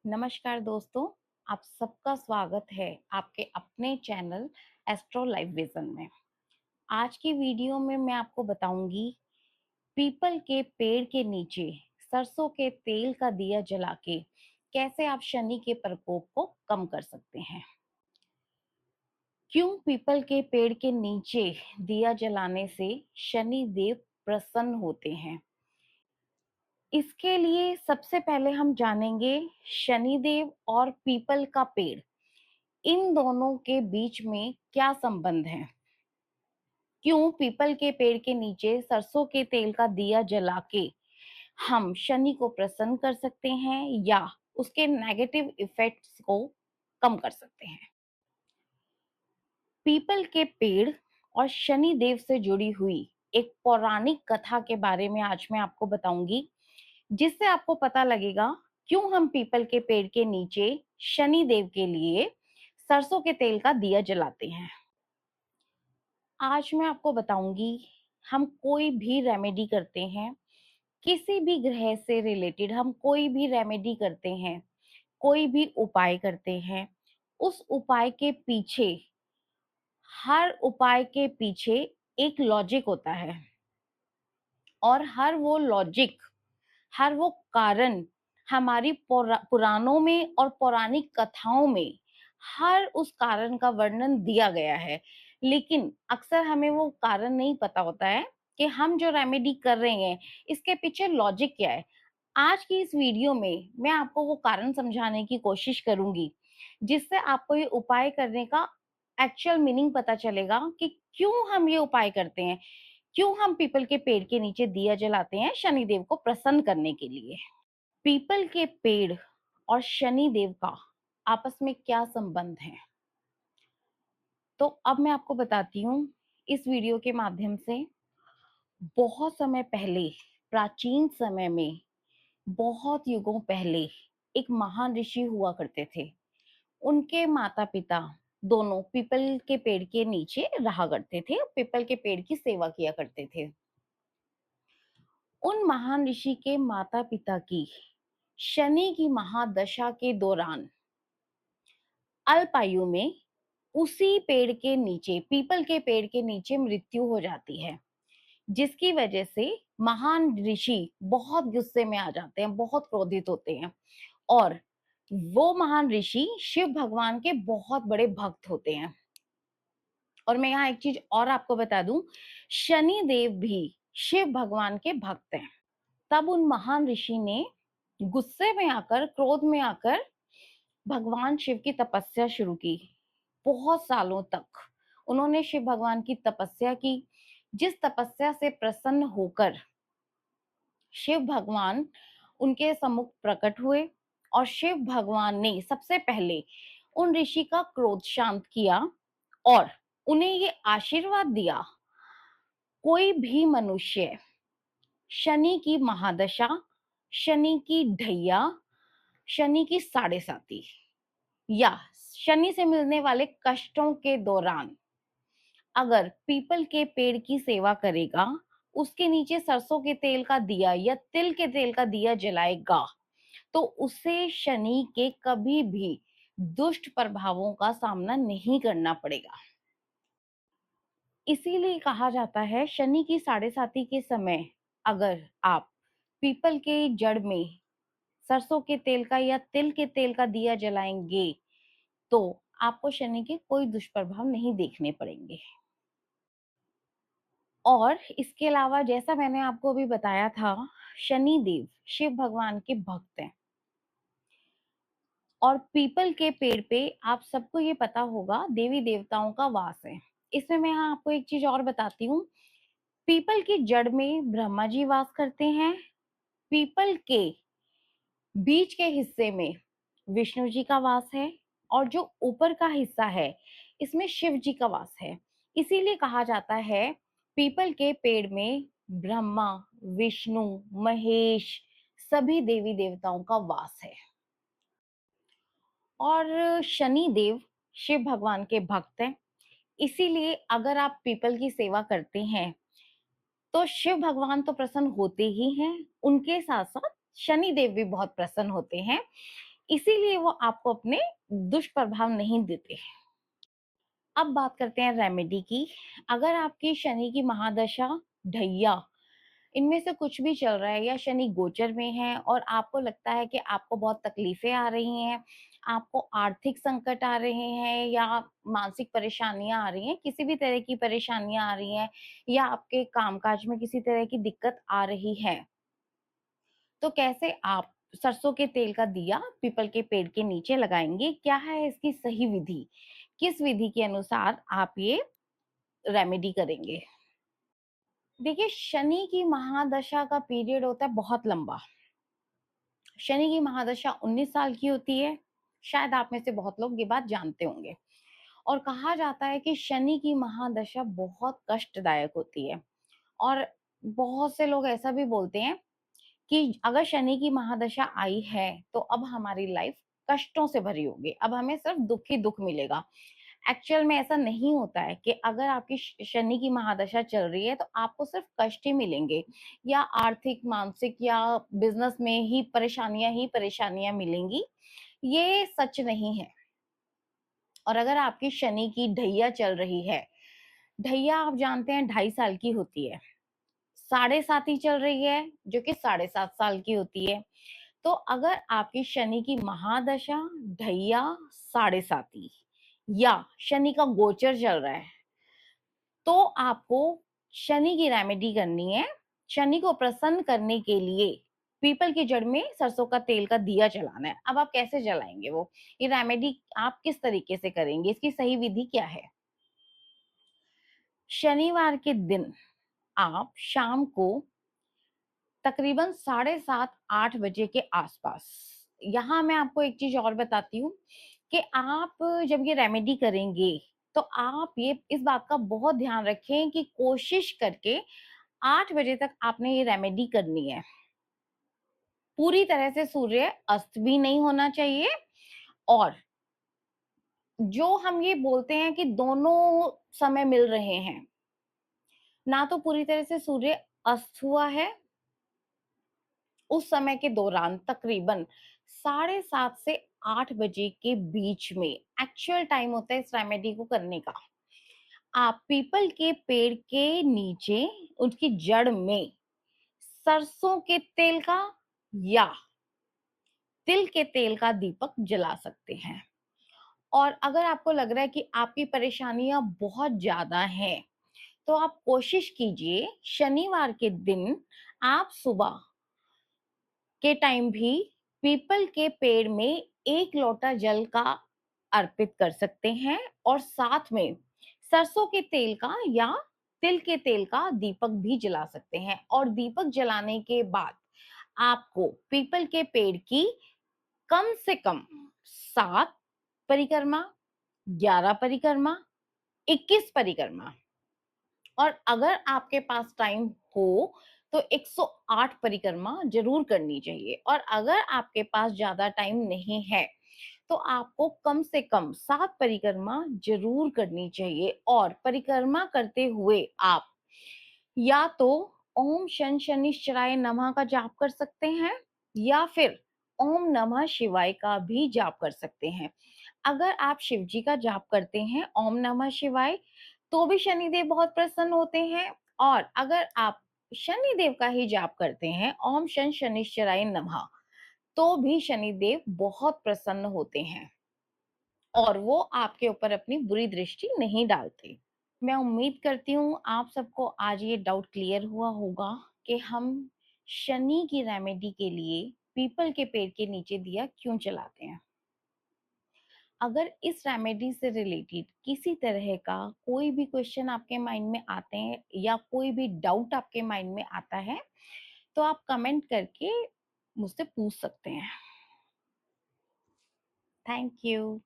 नमस्कार दोस्तों, आप सबका स्वागत है आपके अपने चैनल एस्ट्रो लाइफ विजन में। आज की वीडियो में मैं आपको बताऊंगी पीपल के पेड़ के नीचे सरसों के तेल का दिया जला के कैसे आप शनि के प्रकोप को कम कर सकते हैं। क्यों पीपल के पेड़ के नीचे दिया जलाने से शनि देव प्रसन्न होते हैं? इसके लिए सबसे पहले हम जानेंगे शनिदेव और पीपल का पेड़, इन दोनों के बीच में क्या संबंध है। क्यों पीपल के पेड़ के नीचे सरसों के तेल का दिया जला के हम शनि को प्रसन्न कर सकते हैं या उसके नेगेटिव इफेक्ट्स को कम कर सकते हैं। पीपल के पेड़ और शनि देव से जुड़ी हुई एक पौराणिक कथा के बारे में आज मैं आपको बताऊंगी, जिससे आपको पता लगेगा क्यों हम पीपल के पेड़ के नीचे शनि देव के लिए सरसों के तेल का दिया जलाते हैं। आज मैं आपको बताऊंगी, हम कोई भी रेमेडी करते हैं, किसी भी ग्रह से रिलेटेड हम कोई भी रेमेडी करते हैं, कोई भी उपाय करते हैं, उस उपाय के पीछे, हर उपाय के पीछे एक लॉजिक होता है और हर वो लॉजिक, हर वो कारण हमारी पुराणों में और पौराणिक कथाओं में हर उस कारण का वर्णन दिया गया है। लेकिन अक्सर हमें वो कारण नहीं पता होता है कि हम जो रेमेडी कर रहे हैं इसके पीछे लॉजिक क्या है। आज की इस वीडियो में मैं आपको वो कारण समझाने की कोशिश करूंगी, जिससे आपको ये उपाय करने का एक्चुअल मीनिंग पता चलेगा कि क्यों हम ये उपाय करते हैं, क्यों हम पीपल के पेड़ के नीचे दिया जलाते हैं शनिदेव को प्रसन्न करने के लिए। पीपल के पेड़ और शनि देव का आपस में क्या संबंध है, तो अब मैं आपको बताती हूँ इस वीडियो के माध्यम से। बहुत समय पहले, प्राचीन समय में, बहुत युगों पहले एक महान ऋषि हुआ करते थे। उनके माता पिता दोनों पीपल के पेड़ के नीचे रहा करते थे, पीपल के पेड़ की सेवा किया करते थे। उन महान ऋषि के माता पिता की शनि की महादशा के दौरान अल्पायु में उसी पेड़ के नीचे, पीपल के पेड़ के नीचे मृत्यु हो जाती है, जिसकी वजह से महान ऋषि बहुत गुस्से में आ जाते हैं, बहुत क्रोधित होते हैं। और वो महान ऋषि शिव भगवान के बहुत बड़े भक्त होते हैं। और मैं यहाँ एक चीज और आपको बता दूं, शनि देव भी शिव भगवान के भक्त हैं। तब उन महान ऋषि ने गुस्से में आकर, क्रोध में आकर भगवान शिव की तपस्या शुरू की। बहुत सालों तक उन्होंने शिव भगवान की तपस्या की, जिस तपस्या से प्रसन्न होकर शिव भगवान उनके सम्मुख प्रकट हुए और शिव भगवान ने सबसे पहले उन ऋषि का क्रोध शांत किया और उन्हें ये आशीर्वाद दिया, कोई भी मनुष्य शनि की महादशा, शनि की ढैया, शनि की साढ़े साती या शनि से मिलने वाले कष्टों के दौरान अगर पीपल के पेड़ की सेवा करेगा, उसके नीचे सरसों के तेल का दिया या तिल के तेल का दिया जलाएगा, तो उसे शनि के कभी भी दुष्ट प्रभावों का सामना नहीं करना पड़ेगा। इसीलिए कहा जाता है शनि की साढ़े साती के समय अगर आप पीपल के जड़ में सरसों के तेल का या तिल के तेल का दिया जलाएंगे तो आपको शनि के कोई दुष्प्रभाव नहीं देखने पड़ेंगे। और इसके अलावा जैसा मैंने आपको अभी बताया था, शनि देव शिव भगवान के भक्त हैं और पीपल के पेड़ पे आप सबको ये पता होगा देवी देवताओं का वास है। इसमें मैं यहाँ आपको एक चीज और बताती हूँ, पीपल की जड़ में ब्रह्मा जी वास करते हैं, पीपल के बीच के हिस्से में विष्णु जी का वास है और जो ऊपर का हिस्सा है इसमें शिव जी का वास है। इसीलिए कहा जाता है पीपल के पेड़ में ब्रह्मा, विष्णु, महेश, सभी देवी देवताओं का वास है। और शनि देव शिव भगवान के भक्त हैं, इसीलिए अगर आप पीपल की सेवा करते हैं तो शिव भगवान तो प्रसन्न होते ही हैं, उनके साथ साथ शनि देव भी बहुत प्रसन्न होते हैं। इसीलिए वो आपको अपने दुष्प्रभाव नहीं देते। अब बात करते हैं रेमेडी की। अगर आपकी शनि की महादशा, ढैया, इनमें से कुछ भी चल रहा है या शनि गोचर में है और आपको लगता है कि आपको बहुत तकलीफें आ रही हैं, आपको आर्थिक संकट आ रहे हैं या मानसिक परेशानियां आ रही हैं, किसी भी तरह की परेशानियां आ रही हैं या आपके कामकाज में किसी तरह की दिक्कत आ रही है, तो कैसे आप सरसों के तेल का दिया पीपल के पेड़ के नीचे लगाएंगे? क्या है इसकी सही विधि? किस विधि के अनुसार आप ये रेमेडी करेंगे? देखिए, शनि की महादशा का पीरियड होता है बहुत लंबा। शनि की महादशा 19 साल की होती है। शायद आप में से बहुत लोग ये बात जानते होंगे। और कहा जाता है कि शनि की महादशा बहुत कष्टदायक होती है। और बहुत से लोग ऐसा भी बोलते हैं कि अगर शनि की महादशा आई है तो अब हमारी लाइफ कष्टों से भरी होगी, अब हमें सिर्फ दुख ही दुख मिलेगा। एक्चुअल में ऐसा नहीं होता है कि अगर आपकी शनि की महादशा चल रही है तो आपको सिर्फ कष्ट ही मिलेंगे या आर्थिक, मानसिक या बिजनेस में ही परेशानियां मिलेंगी। ये सच नहीं है। और अगर आपकी शनि की ढैया चल रही है, ढैया आप जानते हैं 2.5 साल की होती है, 7.5 चल रही है जो कि 7.5 साल की होती है। तो अगर आपकी शनि की महादशा, ढैया, 7.5 या शनि का गोचर चल रहा है, तो आपको शनि की रेमेडी करनी है। शनि को प्रसन्न करने के लिए पीपल की जड़ में सरसों का तेल का दिया जलाना है। अब आप कैसे जलाएंगे वो, ये रेमेडी आप किस तरीके से करेंगे, इसकी सही विधि क्या है? शनिवार के दिन आप शाम को तकरीबन 7:30-8 बजे के आसपास, यहाँ मैं आपको एक चीज और बताती हूँ कि आप जब ये रेमेडी करेंगे तो आप ये इस बात का बहुत ध्यान रखें कि कोशिश करके 8 बजे तक आपने ये रेमेडी करनी है। पूरी तरह से सूर्य अस्त भी नहीं होना चाहिए और जो हम ये बोलते हैं कि दोनों समय मिल रहे हैं, ना तो पूरी तरह से सूर्य अस्त हुआ है, उस समय के दौरान तकरीबन 7:30 से 8 बजे के बीच में एक्चुअल टाइम होता है इस रेमेडी को करने का। आप पीपल के पेड़ के नीचे उसकी जड़ में सरसों के तेल का या तिल के तेल का दीपक जला सकते हैं। और अगर आपको लग रहा है कि आपकी परेशानियां बहुत ज्यादा हैं, तो आप कोशिश कीजिए शनिवार के दिन आप सुबह के टाइम भी पीपल के पेड़ में 1 लोटा जल का अर्पित कर सकते हैं और साथ में सरसों के तेल का या तिल के तेल का दीपक भी जला सकते हैं। और दीपक जलाने के बाद आपको पीपल के पेड़ की कम से कम 7 परिक्रमा, 11 परिक्रमा, 21 परिक्रमा, और अगर आपके पास टाइम हो तो 108 परिक्रमा जरूर करनी चाहिए। और अगर आपके पास ज्यादा टाइम नहीं है तो आपको कम से कम 7 परिक्रमा जरूर करनी चाहिए। और परिक्रमा करते हुए आप या तो ओम शन शनिश्चराय नमः का जाप कर सकते हैं या फिर ओम नमः शिवाय का भी जाप कर सकते हैं। अगर आप शिव जी का जाप करते हैं ओम नमः शिवाय, तो भी शनिदेव बहुत प्रसन्न होते हैं। और अगर आप शनिदेव का ही जाप करते हैं ओम शन शनिश्चराय नमः, तो भी शनिदेव बहुत प्रसन्न होते हैं और वो आपके ऊपर अपनी बुरी दृष्टि नहीं डालते। मैं उम्मीद करती हूँ आप सबको आज ये डाउट क्लियर हुआ होगा कि हम शनि की रेमेडी के लिए पीपल के पेड़ के नीचे दिया क्यों जलाते हैं। अगर इस रेमेडी से रिलेटेड किसी तरह का कोई भी क्वेश्चन आपके माइंड में आते हैं या कोई भी डाउट आपके माइंड में आता है, तो आप कमेंट करके मुझसे पूछ सकते हैं। Thank you.